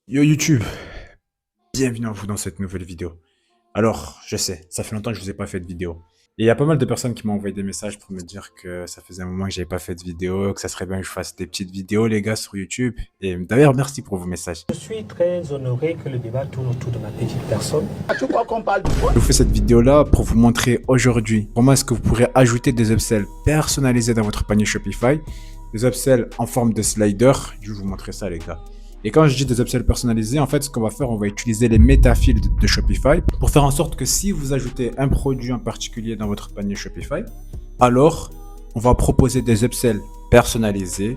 Yo YouTube, bienvenue à vous dans cette nouvelle vidéo. Alors, je sais, ça fait longtemps que je vous ai pas fait de vidéo. Et il y a pas mal de personnes qui m'ont envoyé des messages pour me dire que ça faisait un moment que j'avais pas fait de vidéo, que ça serait bien que je fasse des petites vidéos, les gars, sur YouTube. Et d'ailleurs, merci pour vos messages. Je suis très honoré que le débat tourne autour de ma petite personne. Je vous fais cette vidéo-là pour vous montrer aujourd'hui comment est-ce que vous pourrez ajouter des upsells personnalisés dans votre panier Shopify. Des upsells en forme de slider. Je vais vous montrer ça, les gars. Et quand je dis des upsells personnalisés, en fait, ce qu'on va faire, on va utiliser les métafields de Shopify pour faire en sorte que si vous ajoutez un produit en particulier dans votre panier Shopify, alors on va proposer des upsells personnalisés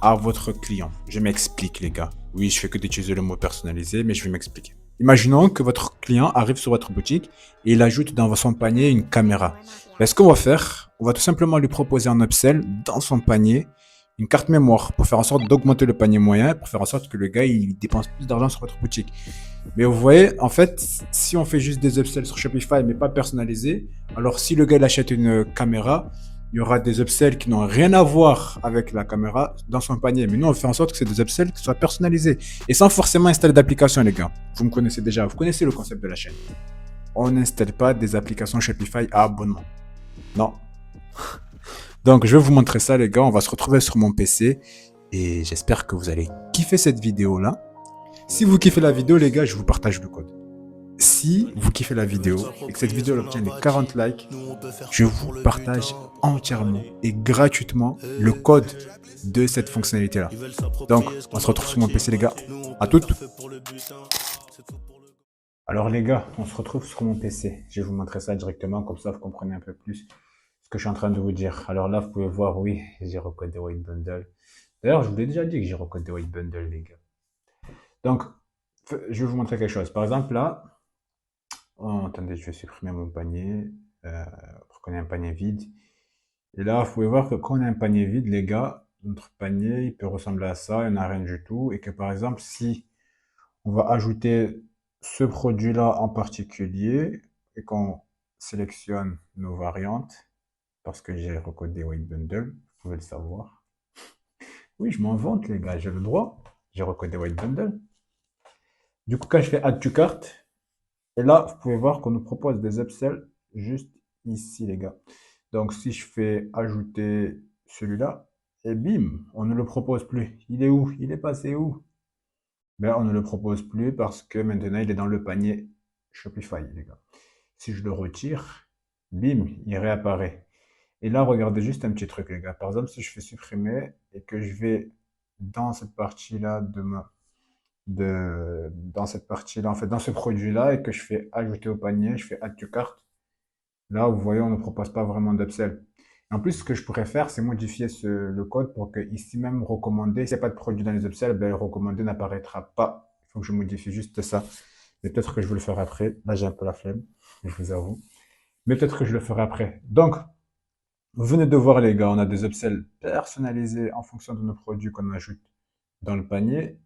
à votre client. Je m'explique, les gars. Oui, je fais que d'utiliser le mot personnalisé, mais je vais m'expliquer. Imaginons que votre client arrive sur votre boutique et il ajoute dans son panier une caméra. Ben, ce qu'on va faire, on va tout simplement lui proposer en upsell dans son panier une carte mémoire pour faire en sorte d'augmenter le panier moyen, pour faire en sorte que le gars il dépense plus d'argent sur votre boutique. Mais vous voyez, en fait, si on fait juste des upsells sur Shopify mais pas personnalisés, alors si le gars il achète une caméra, il y aura des upsells qui n'ont rien à voir avec la caméra dans son panier. Mais nous, on fait en sorte que c'est des upsells qui soient personnalisés et sans forcément installer d'application, les gars. Vous me connaissez déjà, vous connaissez le concept de la chaîne. On n'installe pas des applications Shopify à abonnement. Non. Donc, je vais vous montrer ça, les gars. On va se retrouver sur mon PC et j'espère que vous allez kiffer cette vidéo-là. Si vous kiffez la vidéo, les gars, je vous partage le code. Si vous kiffez la vidéo et que cette vidéo obtient les 40 likes, je vous partage entièrement et gratuitement le code de cette fonctionnalité-là. Donc, on se retrouve sur mon PC, les gars. À toutes. Alors, les gars, on se retrouve sur mon PC. Je vais vous montrer ça directement, comme ça vous comprenez un peu plus ce que je suis en train de vous dire. Alors là, vous pouvez voir, oui, j'ai recodé White Bundle. D'ailleurs, je vous l'ai déjà dit que j'ai recodé White Bundle, les gars. Donc, je vais vous montrer quelque chose. Par exemple, là, oh, attendez, je vais supprimer mon panier pour qu'on ait un panier vide. Et là, vous pouvez voir que quand on a un panier vide, les gars, notre panier, il peut ressembler à ça, il n'y en a rien du tout. Et que par exemple, si on va ajouter ce produit-là en particulier et qu'on sélectionne nos variantes, parce que j'ai recodé White Bundle, vous pouvez le savoir. Oui, je m'en vante, les gars, j'ai le droit. J'ai recodé White Bundle. Du coup, quand je fais Add to Cart, et là, vous pouvez voir qu'on nous propose des upsells juste ici, les gars. Donc, si je fais ajouter celui-là, et bim, on ne le propose plus. Il est où? Il est passé où? Ben, on ne le propose plus parce que maintenant, il est dans le panier Shopify, les gars. Si je le retire, bim, il réapparaît. Et là, regardez juste un petit truc, les gars. Par exemple, si je fais supprimer et que je vais dans cette partie-là dans cette partie-là, en fait, dans ce produit-là, et que je fais ajouter au panier, je fais add to cart. Là, vous voyez, on ne propose pas vraiment d'upsell. En plus, ce que je pourrais faire, c'est modifier le code pour que ici même recommandé, s'il n'y a pas de produit dans les upsells, ben, le recommandé n'apparaîtra pas. Il faut que je modifie juste ça. Mais peut-être que je vais le faire après. Là, j'ai un peu la flemme, je vous avoue. Mais peut-être que je le ferai après. Donc, vous venez de voir, les gars, on a des upsells personnalisés en fonction de nos produits qu'on ajoute dans le panier.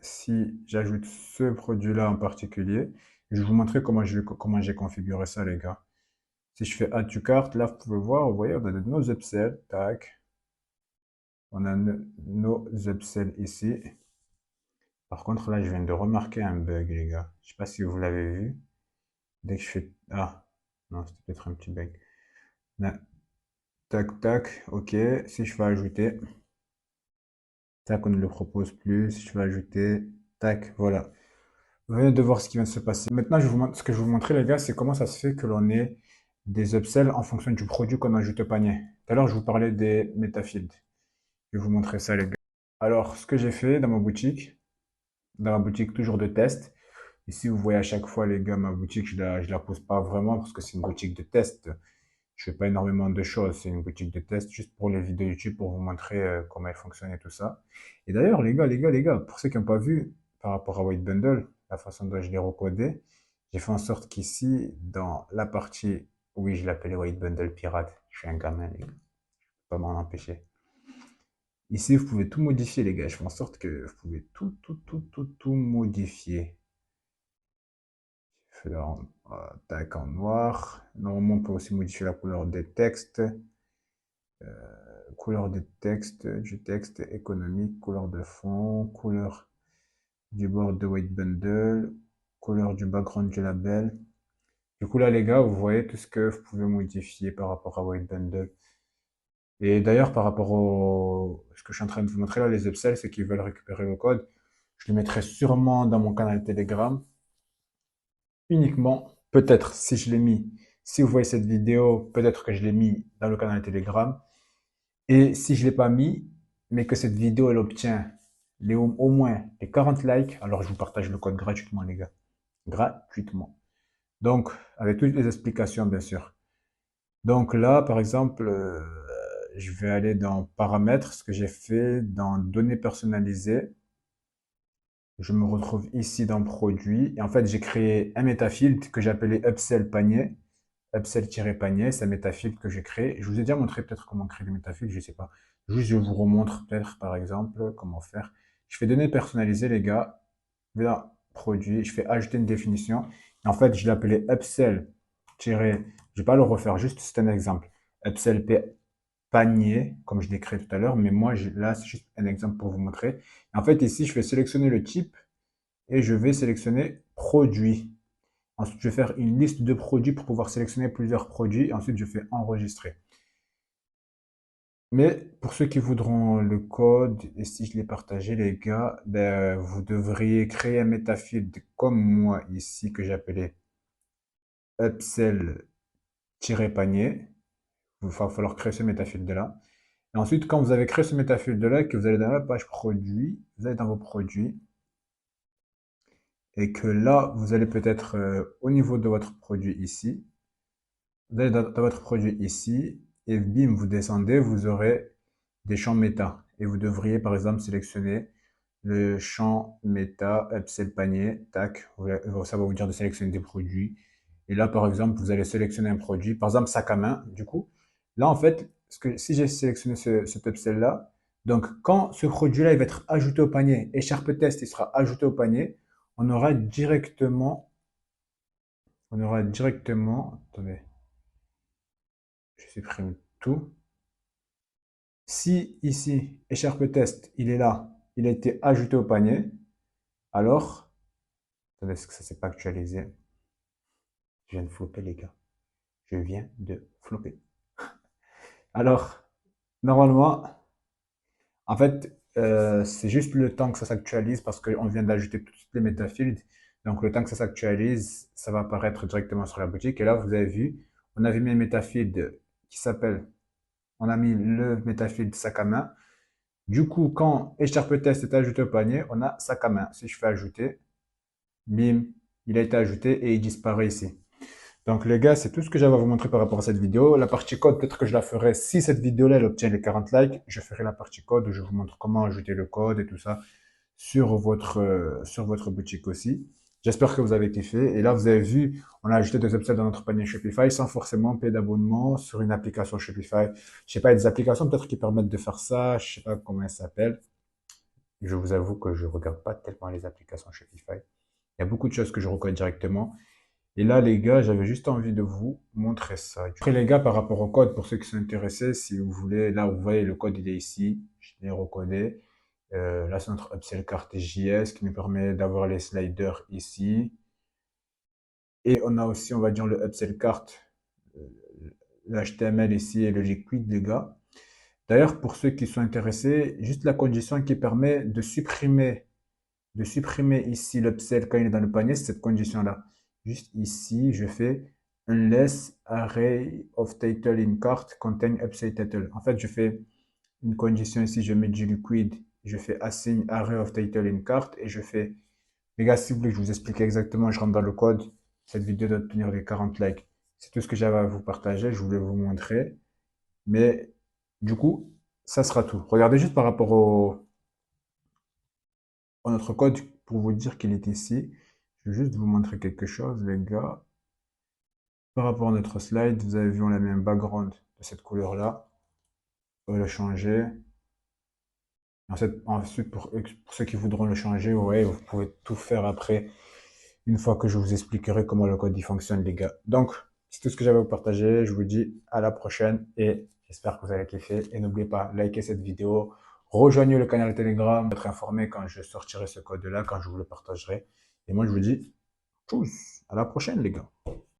Si j'ajoute ce produit-là en particulier, je vais vous montrer comment j'ai configuré ça, les gars. Si je fais Add to Cart, là, vous pouvez voir, vous voyez, on a nos upsells, tac. On a nos upsells ici. Par contre, là, je viens de remarquer un bug, les gars. Je sais pas si vous l'avez vu. Dès que je fais... Ah, non, c'était peut-être un petit bug. Là, tac, tac, ok. Si je fais ajouter, tac, on ne le propose plus. Si je fais ajouter, tac, voilà. Vous venez de voir ce qui vient de se passer. Maintenant, ce que je vais vous montrer, les gars, c'est comment ça se fait que l'on ait des upsells en fonction du produit qu'on ajoute au panier. Tout à l'heure, je vous parlais des metafields. Je vais vous montrer ça, les gars. Alors, ce que j'ai fait dans ma boutique toujours de test, ici, vous voyez à chaque fois, les gars, ma boutique, je la pose pas vraiment parce que c'est une boutique de test. Je fais pas énormément de choses. C'est une boutique de test juste pour les vidéos YouTube pour vous montrer comment elle fonctionne et tout ça. Et d'ailleurs, les gars, pour ceux qui n'ont pas vu par rapport à White Bundle, la façon dont je l'ai recodé, j'ai fait en sorte qu'ici, dans la partie, oui, je l'appelais White Bundle Pirate. Je suis un gamin, les gars. Je peux pas m'en empêcher. Ici, vous pouvez tout modifier, les gars. Je fais en sorte que vous pouvez tout modifier. Tac en noir. Normalement, on peut aussi modifier la couleur des textes. Couleur du texte économique, couleur de fond, couleur du board de White Bundle, couleur du background du label. Du coup, là, les gars, vous voyez tout ce que vous pouvez modifier par rapport à White Bundle. Et d'ailleurs, par rapport au ce que je suis en train de vous montrer là, les upsells, c'est qu'ils veulent récupérer le code. Je le mettrai sûrement dans mon canal Telegram. Uniquement, peut-être, si je l'ai mis, si vous voyez cette vidéo, peut-être que je l'ai mis dans le canal Telegram. Et si je l'ai pas mis, mais que cette vidéo, elle obtient au moins les 40 likes, alors je vous partage le code gratuitement, les gars. Gratuitement. Donc, avec toutes les explications, bien sûr. Donc là, par exemple, je vais aller dans paramètres, ce que j'ai fait dans données personnalisées. Je me retrouve ici dans produits. Et en fait, j'ai créé un métafield que j'ai appelé upsell panier. Upsell-panier, c'est un métafield que j'ai créé. Je vous ai déjà montré peut-être comment créer des métafields, je sais pas. Juste, je vous remontre peut-être, par exemple, comment faire. Je fais données personnalisées, les gars. Là, produit, je fais ajouter une définition. Et en fait, je l'ai appelé upsell- je vais pas le refaire, juste c'est un exemple. Upsell panier, comme je l'ai créé tout à l'heure, mais moi, là, c'est juste un exemple pour vous montrer. En fait, ici, je vais sélectionner le type et je vais sélectionner produit. Ensuite, je vais faire une liste de produits pour pouvoir sélectionner plusieurs produits. Et ensuite, je fais enregistrer. Mais pour ceux qui voudront le code, et si je l'ai partagé, les gars, ben, vous devriez créer un métafield comme moi ici que j'ai appelé upsell-panier. Il va falloir créer ce métafield là. Et ensuite, quand vous avez créé ce métafield là, que vous allez dans la page produit, vous allez dans vos produits, et que là, vous allez peut-être au niveau de votre produit ici, vous allez dans votre produit ici, et bim, vous descendez, vous aurez des champs méta. Et vous devriez par exemple sélectionner le champ méta, upsell panier, tac, ça va vous dire de sélectionner des produits. Et là, par exemple, vous allez sélectionner un produit, par exemple sac à main, du coup. Là, en fait, si j'ai sélectionné cet upsell-là, donc quand ce produit-là, il va être ajouté au panier, écharpe test, il sera ajouté au panier, on aura directement, attendez, je supprime tout. Si ici, écharpe test, il est là, il a été ajouté au panier, alors, attendez, est-ce que ça s'est pas actualisé? Je viens de flopper, les gars. Je viens de flopper. Alors, normalement, en fait, c'est juste le temps que ça s'actualise parce qu'on vient d'ajouter toutes les métafields. Donc, le temps que ça s'actualise, ça va apparaître directement sur la boutique. Et là, vous avez vu, on avait mis un métafield qui s'appelle, on a mis le métafield sac à main. Du coup, quand écharpe test est ajouté au panier, on a sac à main. Si je fais ajouter, bim, il a été ajouté et il disparaît ici. Donc les gars, c'est tout ce que j'avais à vous montrer par rapport à cette vidéo. La partie code, peut-être que je la ferai si cette vidéo-là, elle obtient les 40 likes. Je ferai la partie code où je vous montre comment ajouter le code et tout ça sur votre boutique aussi. J'espère que vous avez kiffé. Et là, vous avez vu, on a ajouté des upsells dans notre panier Shopify sans forcément payer d'abonnement sur une application Shopify. Je sais pas, il y a des applications peut-être qui permettent de faire ça. Je sais pas comment elles s'appellent. Je vous avoue que je regarde pas tellement les applications Shopify. Il y a beaucoup de choses que je reconnais directement. Et là, les gars, j'avais juste envie de vous montrer ça. Après, les gars, par rapport au code, pour ceux qui sont intéressés, si vous voulez, là, vous voyez, le code, il est ici. Je l'ai recodé. Là, c'est notre upsell carte JS qui nous permet d'avoir les sliders ici. Et on a aussi, on va dire, le upsell carte, l'HTML ici et le liquid, les gars. D'ailleurs, pour ceux qui sont intéressés, juste la condition qui permet de supprimer ici l'upsell quand il est dans le panier, c'est cette condition-là. Juste ici, je fais unless array of title in cart contain upsell title. En fait, je fais une condition ici, je mets du liquid, je fais assign array of title in cart et je fais, les gars, si vous voulez que je vous explique exactement, je rentre dans le code. Cette vidéo doit obtenir les 40 likes. C'est tout ce que j'avais à vous partager, je voulais vous montrer. Mais du coup, ça sera tout. Regardez juste par rapport à notre code pour vous dire qu'il est ici. Je vais juste vous montrer quelque chose, les gars. Par rapport à notre slide, vous avez vu, on a mis un background de cette couleur-là. On va le changer. Ensuite, pour ceux qui voudront le changer, ouais, vous pouvez tout faire après, une fois que je vous expliquerai comment le code y fonctionne, les gars. Donc, c'est tout ce que j'avais à vous partager. Je vous dis à la prochaine et j'espère que vous allez kiffer. Et n'oubliez pas, likez cette vidéo, Rejoignez le canal Telegram, être informé quand je sortirai ce code-là, quand je vous le partagerai. Et moi, je vous dis, tchuss, à la prochaine, les gars.